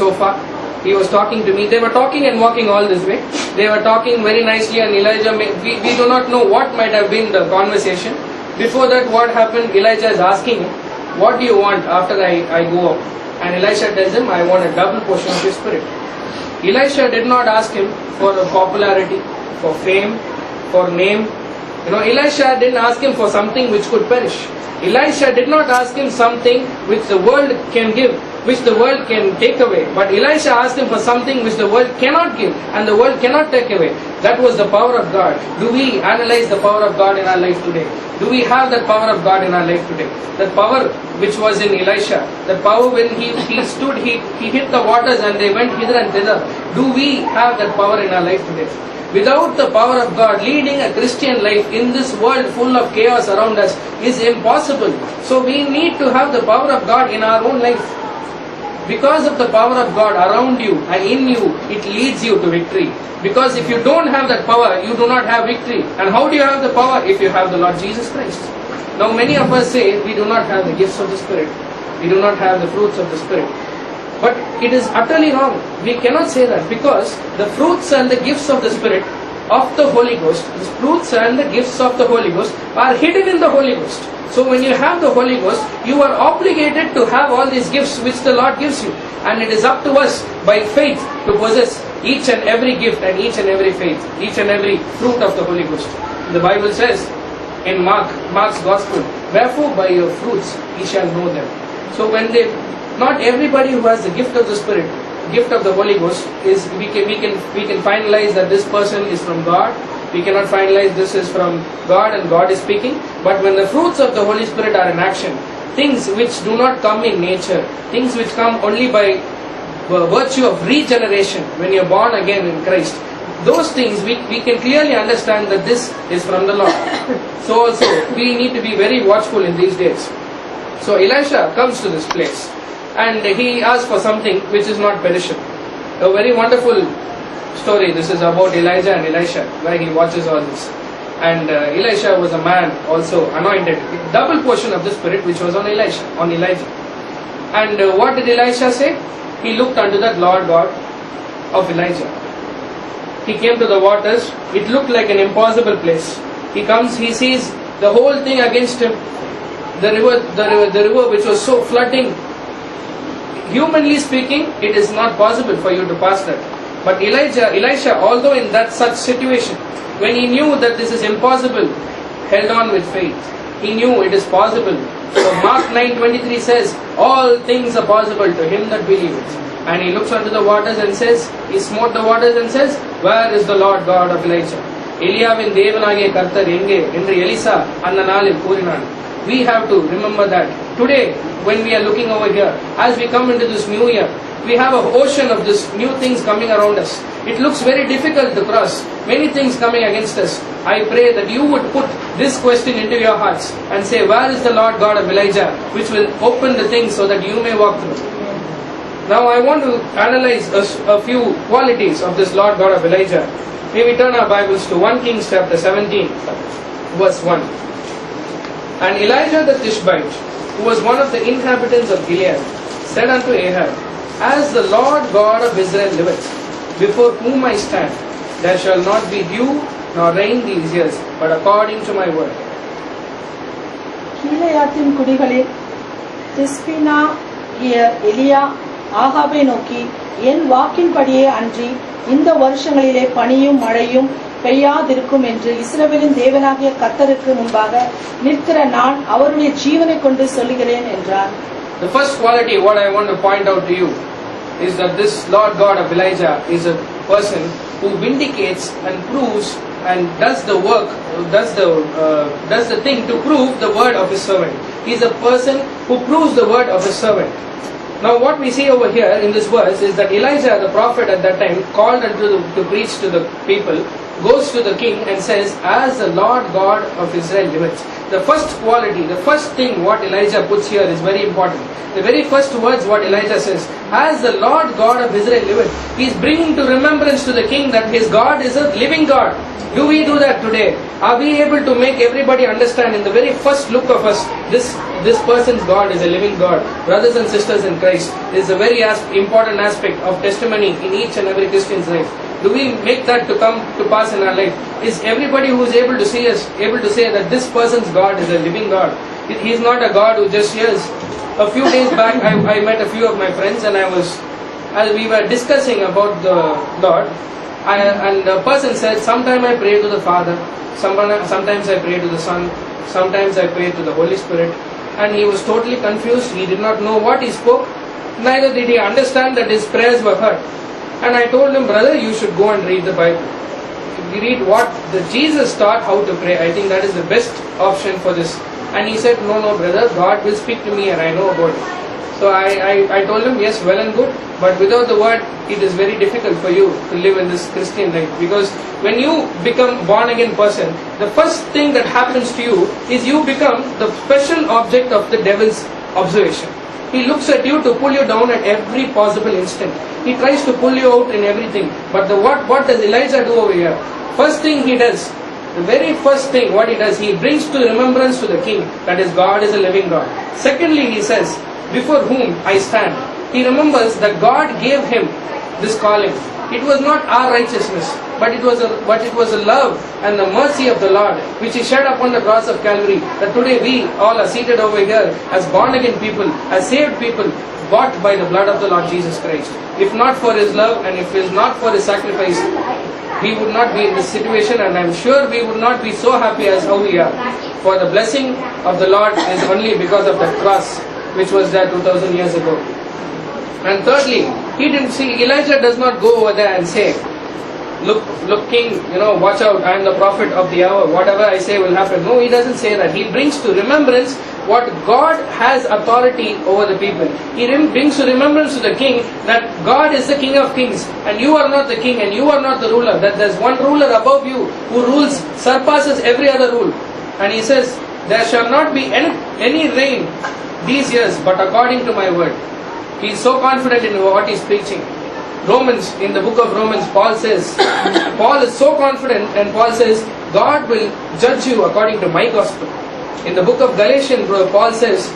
sofa. He was talking to me. They were talking and walking all this way. They were talking very nicely, and Elijah, we do not know what might have been the conversation. Before that, what happened? Elijah is asking him, what do you want after I go up? And Elisha tells him, I want a double portion of your spirit. Elisha did not ask him for popularity, for fame, for name. Elisha didn't ask him for something which could perish. Elisha did not ask him something which the world can give, which the world can take away. But Elisha asked him for something which the world cannot give and the world cannot take away. That was the power of God. Do we analyze the power of God in our life today? Do we have that power of God in our life today? That power which was in Elisha, that power when he stood, he hit the waters and they went hither and thither. Do we have that power in our life today? Without the power of God, leading a Christian life in this world full of chaos around us is impossible. So we need to have the power of God in our own life. Because of the power of God around you and in you, it leads you to victory. Because if you don't have that power, you do not have victory. And how do you have the power? If you have the Lord Jesus Christ. Now many of us say we do not have the gifts of the Spirit. We do not have the fruits of the Spirit. But it is utterly wrong. We cannot say that, because the fruits and the gifts of the Spirit of the Holy Ghost, the fruits and the gifts of the Holy Ghost are hidden in the Holy Ghost. So when you have the Holy Ghost, you are obligated to have all these gifts which the Lord gives you. And it is up to us by faith to possess each and every gift and each and every faith, each and every fruit of the Holy Ghost. The Bible says in Mark's Gospel, wherefore by your fruits ye shall know them. So not everybody who has the gift of the Spirit, gift of the Holy Ghost, is we can finalize that this person is from God. We cannot finalize this is from God and God is speaking. But when the fruits of the Holy Spirit are in action, things which do not come in nature, things which come only by virtue of regeneration, when you are born again in Christ, those things we can clearly understand that this is from the Lord. So also we need to be very watchful in these days. So Elisha comes to this place and he asks for something which is not perishable. A very wonderful story. This is about Elijah and Elisha, where he watches all this. And Elisha was a man also anointed, double portion of the Spirit which was on Elijah. And what did Elisha say? He looked unto that Lord God of Elijah. He came to the waters. It looked like an impossible place. He comes, he sees the whole thing against him. The river which was so flooding. Humanly speaking, it is not possible for you to pass that. But Elisha, although in that such situation, when he knew that this is impossible, held on with faith. He knew it is possible. So Mark 9:23 says, all things are possible to him that believeth. And he looks unto the waters and says, he smote the waters and says, where is the Lord God of Elijah? Eliyaவின் தேவனாகிய கர்த்தர் எங்கே என்று Elisha அந்த நாளில் கூறினான். We have to remember that. Today, when we are looking over here, as we come into this new year, we have an ocean of this new things coming around us. It looks very difficult to cross. Many things coming against us. I pray that you would put this question into your hearts and say, where is the Lord God of Elijah, which will open the things so that you may walk through. Now I want to analyze a few qualities of this Lord God of Elijah. May we turn our Bibles to 1 Kings chapter 17, verse 1. And Elijah the Tishbite, who was one of the inhabitants of Gilead, said unto Ahab, as the Lord God of Israel liveth, before whom I stand, there shall not be dew nor rain these years, but according to my word. கீலேயாத்தின் குடிகளில் திஸ்பினா எலியா ஆகாபை நோக்கி, என் வாக்கின்படியே அன்றி இந்த வருஷங்களிலே பனியும் மழையும் பெய்யாதிருக்கும் என்று இஸ்ரவேலின் தேவனாகிய கர்த்தருக்கு முன்பாக நிற்கிற நான் அவருடைய ஜீவனை கொண்டு சொல்லுகிறேன் என்றார். The first quality what I want to point out to you is that this Lord God of Elijah is a person who vindicates and proves and does the work, does the thing to prove the word of his servant. He is a person who proves the word of his servant. Now what we see over here in this verse is that Elijah the prophet at that time called to preach to the people, goes to the king and says, as the Lord God of Israel liveth. the first quality, the first thing what Elijah puts here is very important. The very first words what Elijah says, as the Lord God of Israel liveth, he is bringing to remembrance to the king that his God is a living God. Do we do that today? Are we able to make everybody understand in the very first look of us, this person's God is a living God? Brothers and sisters in Christ, this is a very important aspect of testimony in each and every Christian's life. Do we make that to come to pass in our life? Is everybody who is able to see us able to say that this person's God is a living God? He is not a God who just hears. A few days back, I met a few of my friends, and as we were discussing about the Lord, and a person said, sometimes I pray to the Father, sometimes I pray to the Son, sometimes I pray to the Holy Spirit, and he was totally confused. He did not know what he spoke, neither did he understand that his prayers were heard. And I told him, brother, you should go and read the Bible. Read what Jesus taught how to pray. I think that is the best option for this. And he said, no brother, God will speak to me and I know about it. So I told him, yes, well and good, but without the word, it is very difficult for you to live in this Christian life. Because when you become born again person, the first thing that happens to you is you become the special object of the devil's observation. He looks at you to pull you down at every possible instant. He tries to pull you out in everything. But what does Elijah do over here? First thing he does, the very first thing what he does, he brings to remembrance to the king that his God is a living God. Secondly, he says, before whom I stand. He remembers that God gave him this calling. It was not our righteousness, but it was a love and the mercy of the Lord which He shed upon the cross of Calvary. That today we all are seated over here as born again people, as saved people, bought by the blood of the Lord Jesus Christ. If not for His love and if it is not for His sacrifice, we would not be in this situation, and I am sure we would not be so happy as how we are. For the blessing of the Lord is only because of that cross which was there 2000 years ago. And thirdly, Elijah does not go over there and say, look king, watch out, I am the prophet of the hour, whatever I say will happen. No, he doesn't say that. He brings to remembrance what God has authority over the people. He brings to remembrance to the king that God is the King of Kings and you are not the king and you are not the ruler, that there is one ruler above you who rules, surpasses every other rule. And he says, there shall not be any rain these years but according to my word. He is so confident in what he is preaching. In the book of Romans, Paul says, Paul is so confident, and Paul says, God will judge you according to my gospel. In the book of Galatians, Paul says,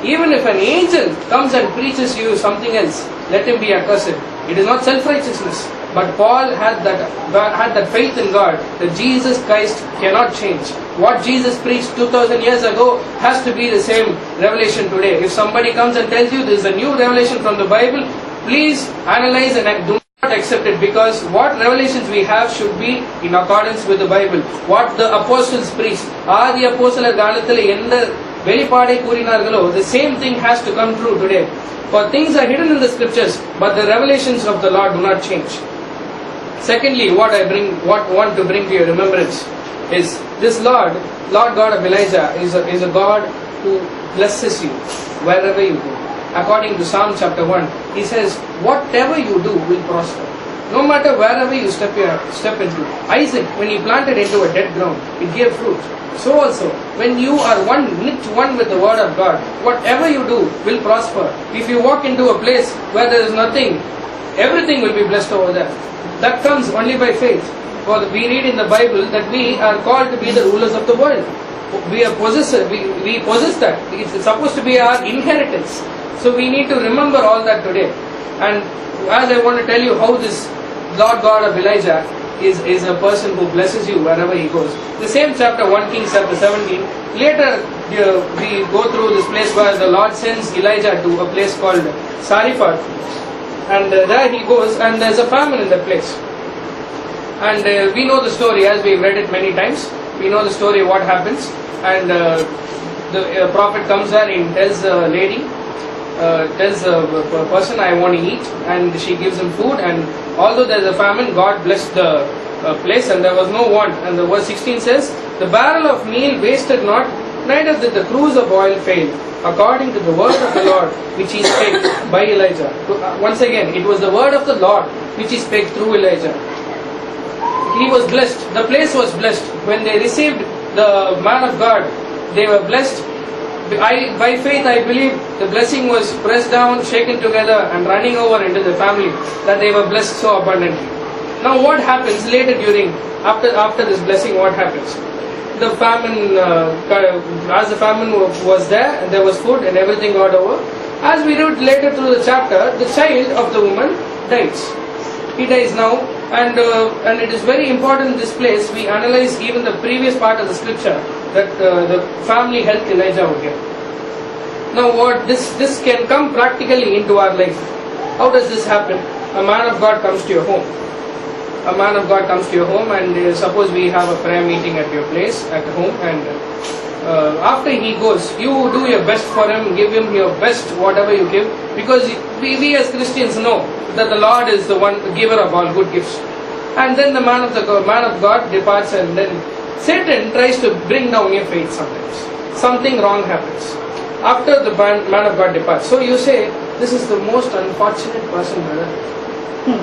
even if an angel comes and preaches you something else, let him be accursed. It is not self-righteousness. But Paul had that faith in God that Jesus Christ cannot change. What Jesus preached 2000 years ago has to be the same revelation today. If somebody comes and tells you this is a new revelation from the Bible, please analyze and do not accept it, because what revelations we have should be in accordance with the Bible. What the apostles preached, the apostles the same thing has to come true today. For things are hidden in the scriptures, but the revelations of the Lord do not change. Secondly, what want to bring to your remembrance is this Lord God of Elijah is a God who blesses you wherever you go. According to Psalm chapter 1, he says, whatever you do will prosper. No matter wherever you step into. Isaac, when he planted into a dead ground, it gave fruit. So also, when you are knit one with the word of God, whatever you do will prosper. If you walk into a place where there is nothing, everything will be blessed over there. That comes only by faith. For we read in the Bible that we are called to be the rulers of the world. We are possessors. We possess that. It's supposed to be our inheritance. So we need to remember all that today. And as I want to tell you how this Lord God of Elijah is a person who blesses you wherever he goes. The same chapter 1 Kings chapter 17. Later we go through this place where the Lord sends Elijah to a place called Sarephat. And there he goes, and there's a famine in that place. And we know the story as we've read it many times. We know the story what happens. And the prophet comes there and tells a lady, tells a person, I want to eat, and she gives him food. And although there's a famine, God blessed the place and there was no want. And the verse 16 says, the barrel of meal wasted not, neither did the cruse of oil fail, according to the word of the Lord which he spake by Elijah. Once again, it was the word of the Lord which he spake through Elijah. He was blessed. The place was blessed. When they received the man of God they were blessed. By faith I believe the blessing was pressed down, shaken together and running over into the family, that they were blessed so abundantly. Now what happens later after this blessing, what happens? The famine, as the famine was there and there was food and everything got over, as we read later through the chapter, the child of the woman dies. He dies now, and it is very important in this place we analyze even the previous part of the scripture, that the family helped Elijah over here. Now what this can come practically into our life. How does this happen? A man of God comes to your home. A man of God comes to your home, and suppose we have a prayer meeting at your place, at home, and after he goes, you do your best for him, give him your best, whatever you give, because we as Christians know that the Lord is the one, the giver of all good gifts. And then the man of God departs, and then Satan tries to bring down your faith sometimes. Something wrong happens after the man of God departs. So you say, this is the most unfortunate person, brother.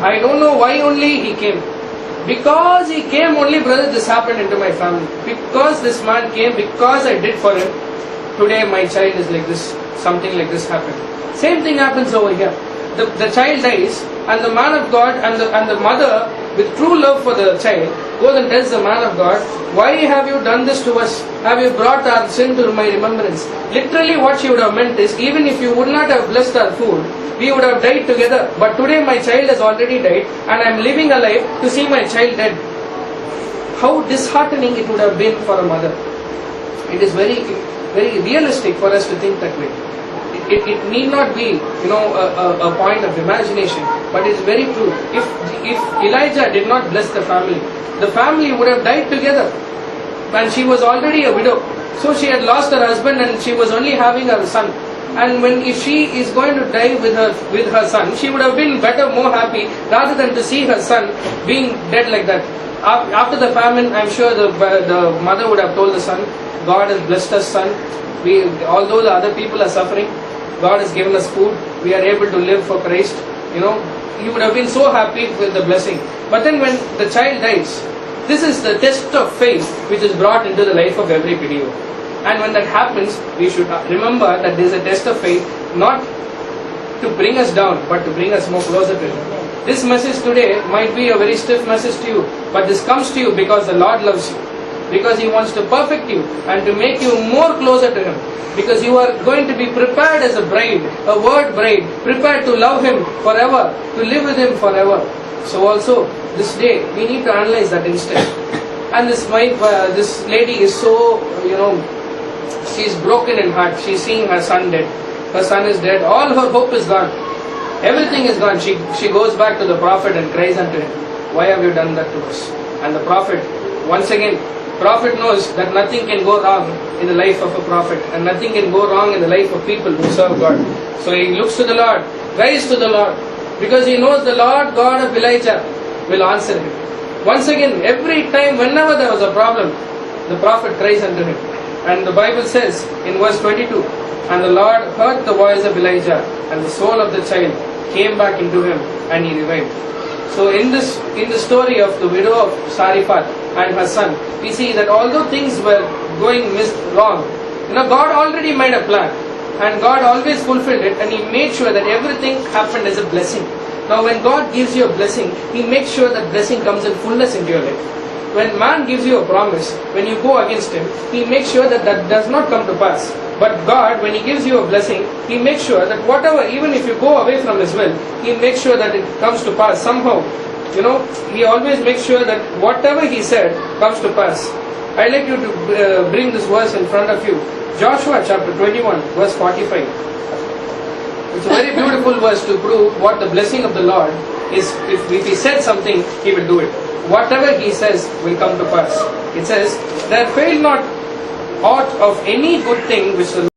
I don't know why only he came. Because he came only, brother, this happened into my family. Because this man came, because I did for him, today my child is like this. Something like this happened. Same thing happens over here. The child dies, and the man of God and the mother, with true love for the child, goes and tells the man of God, why have you done this to us? Have you brought our sin to my remembrance? Literally what she would have meant is, even if you would not have blessed our food, we would have died together. But today my child has already died, and I am living alive to see my child dead. How disheartening it would have been for a mother. It is very, very realistic for us to think that way. It need not be, a point of imagination, but it is very true. If Elijah did not bless the family would have died together. And she was already a widow. So she had lost her husband, and she was only having her son. And if she is going to die with her son, she would have been better, more happy, rather than to see her son being dead like that. After the famine, I'm sure the mother would have told the son, God has blessed us, son. Although the other people are suffering, God has given us food. We are able to live for Christ. He would have been so happy with the blessing. But then when the child dies, this is the test of faith which is brought into the life of every believer. And when that happens, we should remember that there is a test of faith, not to bring us down, but to bring us more closer to Him. This message today might be a very stiff message to you, but this comes to you because the Lord loves you. Because He wants to perfect you and to make you more closer to Him. Because you are going to be prepared as a bride, a word bride, prepared to love Him forever, to live with Him forever. So also, this day, we need to analyze that instead. And this lady is so, she is broken in heart. She is seeing her son dead. Her son is dead. All her hope is gone. Everything is gone. She goes back to the prophet and cries unto him, why have you done that to us? And the prophet, once again, prophet knows that nothing can go wrong in the life of a prophet, and nothing can go wrong in the life of people who serve God. So he looks to the Lord, cries to the Lord, because he knows the Lord God of Elijah will answer him. Once again, every time, whenever there was a problem, the prophet cries unto him. And the Bible says in verse 22, and the Lord heard the voice of Elijah, and the soul of the child came back into him, and he revived. So in the story of the widow of Sariphat and her son, we see that although things were going wrong, God already made a plan, and God always fulfilled it, and He made sure that everything happened as a blessing. Now when God gives you a blessing, He makes sure that blessing comes in fullness into your life. When man gives you a promise, when you go against him, he makes sure that does not come to pass. But God, when He gives you a blessing, He makes sure that whatever, even if you go away from His will, He makes sure that it comes to pass somehow. He always makes sure that whatever He said comes to pass. I'd like you to bring this verse in front of you. Joshua chapter 21, verse 45. It's a very beautiful verse to prove what the blessing of the Lord is. If He said something, He will do it. Whatever He says will come to pass. It says, there fail not aught of any good thing which the